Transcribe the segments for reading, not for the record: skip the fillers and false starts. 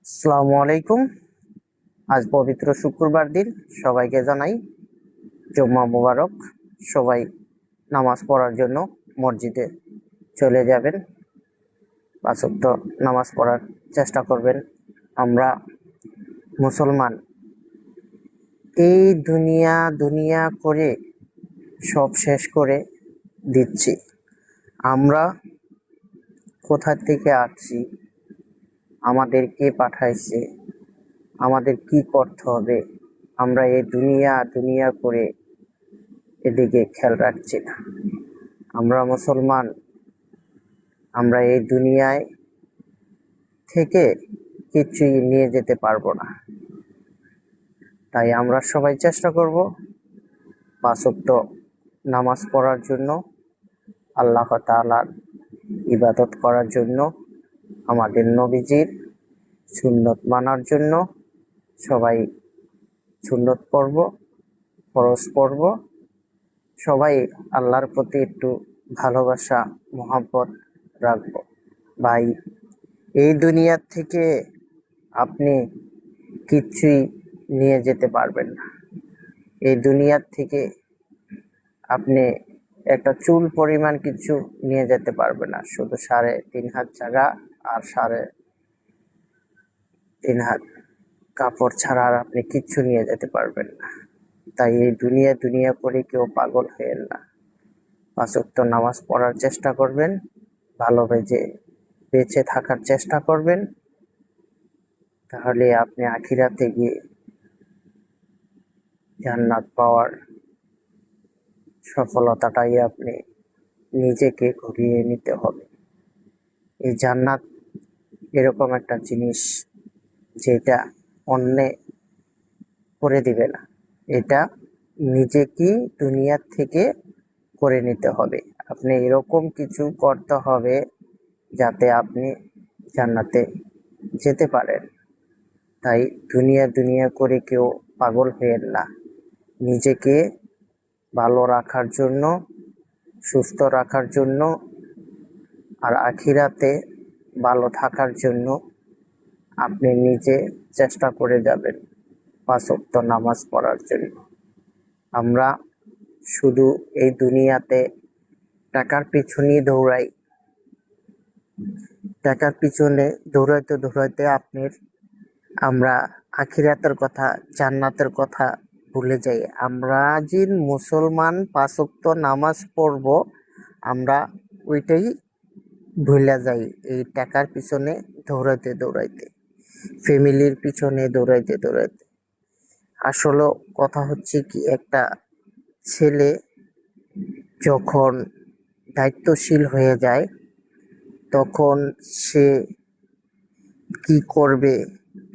আসসালামু আলাইকুম। আজ পবিত্র শুক্রবার দিন, সবাইকে জানাই জুম্মা মুবারক। সবাই নামাজ পড়ার জন্য মসজিদে চলে যাবেন, পাঁচ ওয়াক্ত নামাজ পড়ার চেষ্টা করবেন। আমরা মুসলমান এই দুনিয়া দুনিয়া করে সব শেষ করে দিচ্ছি। আমরা কোথা থেকে আসছি, আমাদের কে পাঠাইছে, আমাদের কি করতে হবে, আমরা এই দুনিয়া দুনিয়া করে এদিকে খেয়াল রাখছি না। আমরা মুসলমান, আমরা এই দুনিয়ায় থেকে কিছুই নিয়ে যেতে পারবো না। তাই আমরা সবাই চেষ্টা করব পাঁচ ওয়াক্ত নামাজ পড়ার জন্য, আল্লাহ তাআলার ইবাদত করার জন্য, আমাদের নবীজির সুন্নত মানার জন্য। সবাই সুন্নত পড়ব, ফরজ পড়ব, সবাই আল্লাহর প্রতি একটু ভালোবাসা মহব্বত রাখবো। ভাই, এই দুনিয়ার থেকে আপনি কিছুই নিয়ে যেতে পারবেন না। এই দুনিয়ার থেকে আপনি একটা চুল পরিমাণ কিছু নিয়ে যেতে পারবেন না। শুধু 3.5 হাত জায়গা আর 3.5 হাত কাপড় ছাড়া আর আপনি কিচ্ছু নিয়ে যেতে পারবেন না। তাই এই দুনিয়া দুনিয়া করে কেউ পাগল হয়েন না। পাঁচ ওয়াক্ত নামাজ পড়ার চেষ্টা করবেন, ভালো বেঁচে থাকার চেষ্টা করবেন। তাহলে আপনি আখিরাতে গিয়ে জান্নাত পাওয়ার সফলতাটাই আপনি নিজেকে ঘুরিয়ে নিতে হবে। এই জান্নাত এরকম একটা জিনিস যেটা অন্যে করে দিবে না, এটা নিজেকেই দুনিয়ার থেকে করে নিতে হবে। আপনি এরকম কিছু করতে হবে যাতে আপনি জান্নাতে যেতে পারেন। তাই দুনিয়া দুনিয়া করে কেউ পাগল হয়েন না। নিজেকে ভালো রাখার জন্য, সুস্থ রাখার জন্য, আর আখিরাতে ভালো থাকার জন্য আপনি নিজে চেষ্টা করে যাবেন পাঁচ ওয়াক্ত নামাজ পড়ার জন্য। আমরা শুধু এই দুনিয়াতে টাকার পিছনেই দৌড়াই। টাকার পিছনে দৌড়াইতে দৌড়াইতে আমরা আখিরাতের কথা, জান্নাতের কথা ভুলে যাই। আমরা যে মুসলমান পাঁচ ওয়াক্ত নামাজ পড়ব, আমরা ওইটাই ভুলে যাই এই টাকার পিছনে দৌড়াইতে দৌড়াইতে, ফ্যামিলির পিছনে দৌড়াইতে দৌড়াইতে। আসলে কথা হচ্ছে কি, একটা ছেলে যখন দায়িত্বশীল হয়ে যায় তখন সে কি করবে,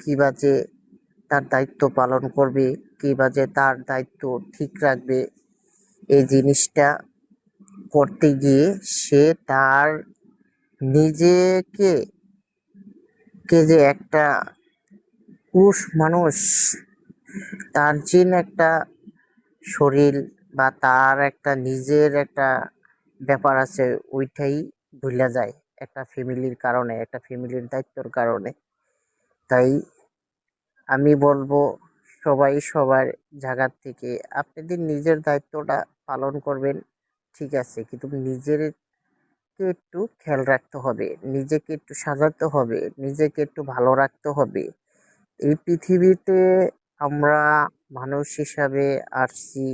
কিবা যে তার দায়িত্ব পালন করবে, কিবা যে তার দায়িত্ব ঠিক রাখবে, এই জিনিসটা করতে গিয়ে সে তার নিজেকে যে একটা পুরুষ মানুষ, তার যে একটা শরীর বা তার একটা নিজের একটা ব্যাপার আছে, ওইটাই ভুলে যায় একটা ফ্যামিলির কারণে, একটা ফ্যামিলির দায়িত্বর কারণে। তাই আমি বলবো, সবাই সবার জায়গা থেকে আপনাদের নিজের দায়িত্বটা পালন করবেন, ঠিক আছে, কিন্তু নিজেকে একটু খেয়াল রাখতে হবে, নিজেকে একটু সাজাতে হবে, নিজেকে একটু ভালো রাখতে হবে। এই পৃথিবীতে আমরা মানুষ হিসাবে আসছি,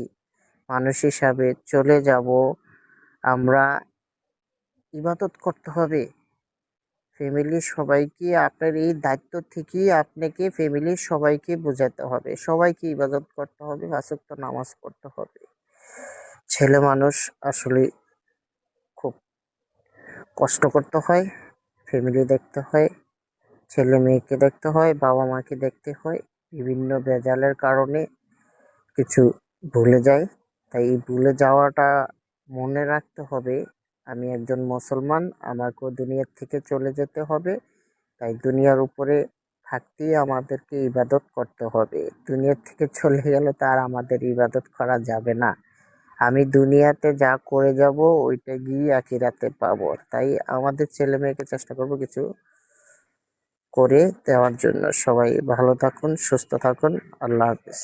মানুষ হিসাবে চলে যাব। আমরা ইবাদত করতে হবে। ফ্যামিলির সবাইকে আপনার এই দায়িত্ব থেকেই আপনাকে ফ্যামিলির সবাইকে বোঝাতে হবে, সবাইকে ইবাদত করতে হবে, পাঁচ ওয়াক্ত নামাজ পড়তে হবে। ছেলে মানুষ আসলে খুব কষ্ট করতে হয়, ফ্যামিলি দেখতে হয়, ছেলে মেয়েকে দেখতে হয়, বাবা মাকে দেখতে হয়। বিভিন্ন ভেজালের কারণে কিছু ভুলে যায়। তাই এই ভুলে যাওয়াটা মনে রাখতে হবে, আমি একজন মুসলমান, আমাকেও দুনিয়ার থেকে চলে যেতে হবে। তাই দুনিয়ার উপরে থাকতেই আমাদেরকে ইবাদত করতে হবে। দুনিয়ার থেকে চলে গেলে তো আর আমাদের ইবাদত করা যাবে না। আমি দুনিয়াতে যা করে যাব ওইটা গিয়ে আখিরাতে পাবো। তাই আমাদের ছেলে মেয়েকে চেষ্টা করবো কিছু করে দেওয়ার জন্য। সবাই ভালো থাকুন, সুস্থ থাকুন। আল্লাহ হাফেজ।